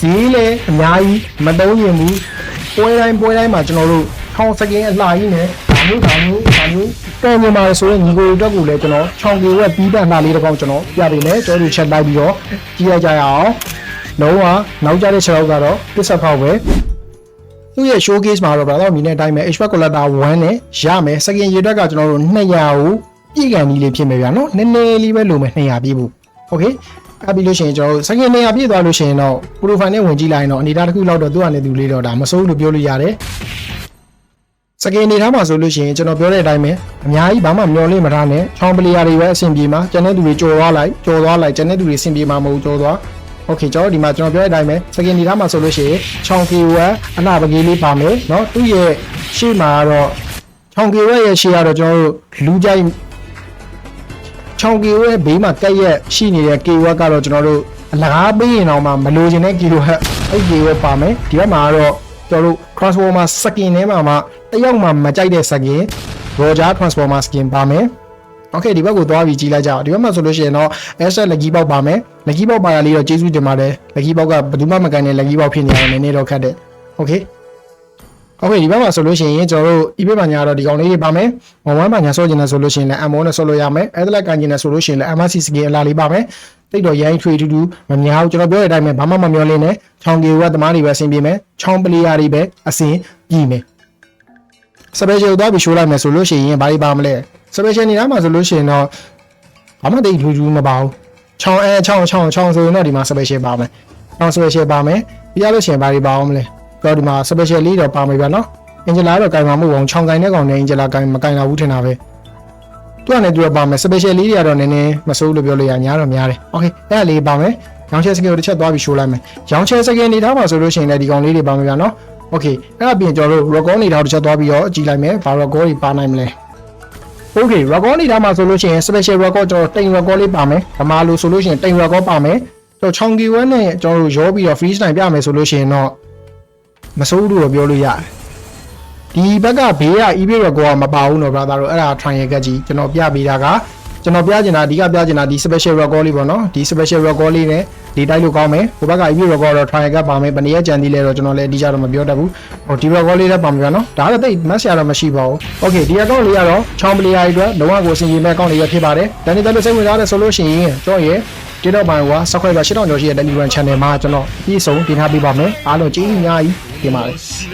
ဈေးလည်းအများကြီးမသုံးရင်ဘူးပွဲတိုင်းမှာကျွန်တော်တို့1000စကင်အလှကြီးနဲ့ဒါမျိုးကဲမြန်မာဆိုရင်ညီကိုအတွက်ကိုလည်းကျွန်တော်ချောင်းကေဝက်ပြီးတဲ့လှလေးတစ်ကောင်ကျွန်တော်ပြပေးမယ်ကျွန်တော်တို့ချက်လိုက်ပြီးတော့ကြည့်ရကြရအောင်လုံးဝနောက်ကြတဲ့6ရောက်ကတော့ပစ်ဆက်ဖောက်ပဲသူ့ရဲ့ showcase မှာတော့ဗာတော့မိနေတိုင်းပဲ expert collector 1နဲ့ရမယ်စကင်ရေအတွက်ကကျွန်တော်တို့200ကိုပြည့်ကန်ကြီးလေးဖြစ်မယ်ဗျာနော်နည်းနည်းလေးပဲလိုမယ်200ပြည့်ဖို့โอเคအဲ့ပြီးလို့ရှိရင်ကျွန်တော်တို့စကင်200ပြည့်သွားလို့ရှိရင်တော့ profile နဲ့ဝင်ကြည့်လိုက်ရင်တော့အနေထားတစ်ခုလောက်တော့သူ့အနေနဲ့သူလေးတော့ဒါမစိုးလို့ပြောလို့ရတယ်စကင်နေထားမှာဆိုလို့ရှိရင်ကျွန်တော်ပြောတဲ့အတိုင်းပဲအများကြီးဘာမှမျောလေးမထားနဲ့ချောင်းပလီယာတွေပဲအဆင်ပြေမှာကျန်တဲ့သူတွေကြော်သွားလိုက်ကျန်တဲ့သူတွေအဆင်ပြေမှာမဟုတ်ကြော်သွားโอเคကျွန်တော်ဒီမှာကျွန်တော်ပြောတဲ့အတိုင်းပဲစကင်နေထားမှာဆိုလို့ရှိရင်ချောင်းကေဝက်အနာပကေးလေးပါမယ်เนาะသူ့ရဲ့ရှေ့မှာတော့ချောင်းကေဝက်ရဲ့ရှေ့ကတော့ကျွန်တော်တို့လူကြိုက်ချောင်းကေဝက်ဘေးမှာကက်ရက်ရှိနေတဲ့ကေဝက်ကတော့ကျွန်တော်တို့အလကားပေးရင်တော့မလိုချင်တဲ့ကေဝက်အဲ့ကေဝက်ပါမယ်ဒီဘက်မှာကတော့ကျွန်တော်တို့ transformer skin ထဲမှာတယောက်မှမကြိုက်တဲ့ skin Roger transformer skin ပါမယ်โอเคဒီဘက်ကိုသွားပြီးကြည့်လိုက်ကြအောင်ဒီဘက်မှာဆိုလို့ရှိရင်တော့ asset လက်ကြီးပေါက်ပါမယ်လက်ကြီးပေါက်ပါရလေးတော့ကျေးဇူးတင်ပါတယ်လက်ကြီးပေါက်ကဘယ်သူမှမကန်တဲ့လက်ကြီးပေါက်ဖြစ်နေရတယ်နည်းနည်းတော့ခက်တယ်โอเคဒီဘက်မှာဆိုလို့ရှိရင်ကျွန်တော်တို့ eBay မှာညာတော့ဒီကောင်လေးတွေပါမယ်11မှာညာဆော့ကျင်တယ်ဆိုလို့ရှိရင်လည်း M1 နဲ့ဆော့လို့ရမယ်အဲ့ဒါလည်းကန်ကျင်တယ်ဆိုလို့ရှိရင်လည်း MRC skin အလားလေးပါမယ်တိတ်တော့ရိုင်းထွေတူမများဘူးကျွန်တော်ပြောတဲ့အတိုင်းပဲဘာမှမမျောလင်းနဲ့ချောင်းကေဝက်သမားတွေပဲအဆင်ပြေမယ်ချောင်းပလီယာတွေပဲအဆင်ပြေမယ် special သွားပြီးရှိုးလိုက်မယ်ဆိုလို့ရှိရင်ဘာတွေပါမလဲ special နေတာမှာဆိုလို့ရှိရင်တော့ဘာမှတိတ်လူမပါဘူးချောင်းဆိုရင်တော့ဒီမှာ special ပါမယ်ချောင်း special ပါမယ်ပြီးရလို့ရှိရင်ဘာတွေပါအောင်မလဲတော့ဒီမှာ special လေးတော့ပါမယ်ဗျာနော်အင်ဂျလာတော့ကင်မှာမဟုတ်ဘူးချောင်းကိုင်တဲ့ကောင်နဲ့အင်ဂျလာကင်မကင်လာဘူးထင်တာပဲသူကလည်းသူကပါမယ် special လေးတွေကတော့နည်းနည်းမစိုးလို့ပြောလို့ရညာတော့များတယ်โอเคအဲ့ဒါလေးပါမယ်ရောင်းချဲစကင်ကိုတစ်ချက်သွားပြီးရှိုးလိုက်မယ်ရောင်းချဲစကင်နေထားမှာဆိုလို့ရှိရင်လည်းဒီကောင်လေးတွေပါမယ်ဗျာနော်โอเคအဲ့ဒါပြင်ကျွန်တော်တို့ record နေထားတစ်ချက်သွားပြီးတော့ကြည့်လိုက်မယ်ဘာ record တွေပါနိုင်မလဲโอเค record နေထားမှာဆိုလို့ရှိရင် special record ကျွန်တော်တိမ် record လေးပါမယ်ဗမာလိုဆိုလို့ရှိရင်တိမ် record ပါမယ်ကျွန်တော်ချောင်းကီဝဲနဲ့ကျွန်တော်တို့ရောပြီးတော့ free style ပြမယ်ဆိုလို့ရှိရင်တော့မစိုးလို့တော့ပြောလို့ရတယ်ဒီဘက်ကဘေးက eBay record ကမပါဘူးနော် brother တို့အဲ့ဒါ trial ကကြီးကျွန်တော်ပြပေးတာကကျွန်တော်ပြချင်တာအဓိကပြချင်တာဒီ special record လေးပေါ့နော်ဒီ special record လေးနဲ့ဒီတိုက်လို့ကောင်းမယ်ဟိုဘက်က eBay record တော့ trial ကပါမယ်ဘယ်နည်းကြံသေးလဲတော့ကျွန်တော်လည်းအဓိကတော့မပြောတတ်ဘူးဟိုဒီ record လေးလည်းပါမှာဗျာနော်ဒါလည်းတိတ်မတ်ဆရာတော့မရှိပါဘူး okay ဒီ account လေးကတော့ချောင်းပလီယာတွေအတွက်လုံးဝကိုအဆင်ပြေမဲ့ account လေးပဲဖြစ်ပါတယ်ဒါနဲ့လည်းစိတ်ဝင်စားတဲ့ဆိုလို့ရှိရင်ကျွန်တော်ရဲ့ဒီတော့ပိုင်းက subscribe 8000ကျော်ရှိတဲ့ Telegram channel မှာကျွန်တော်ပြည့်စုံတင်ထားပေးပါမယ်အားလုံးကျေးဇူးအများကြီးတင်ပါတယ်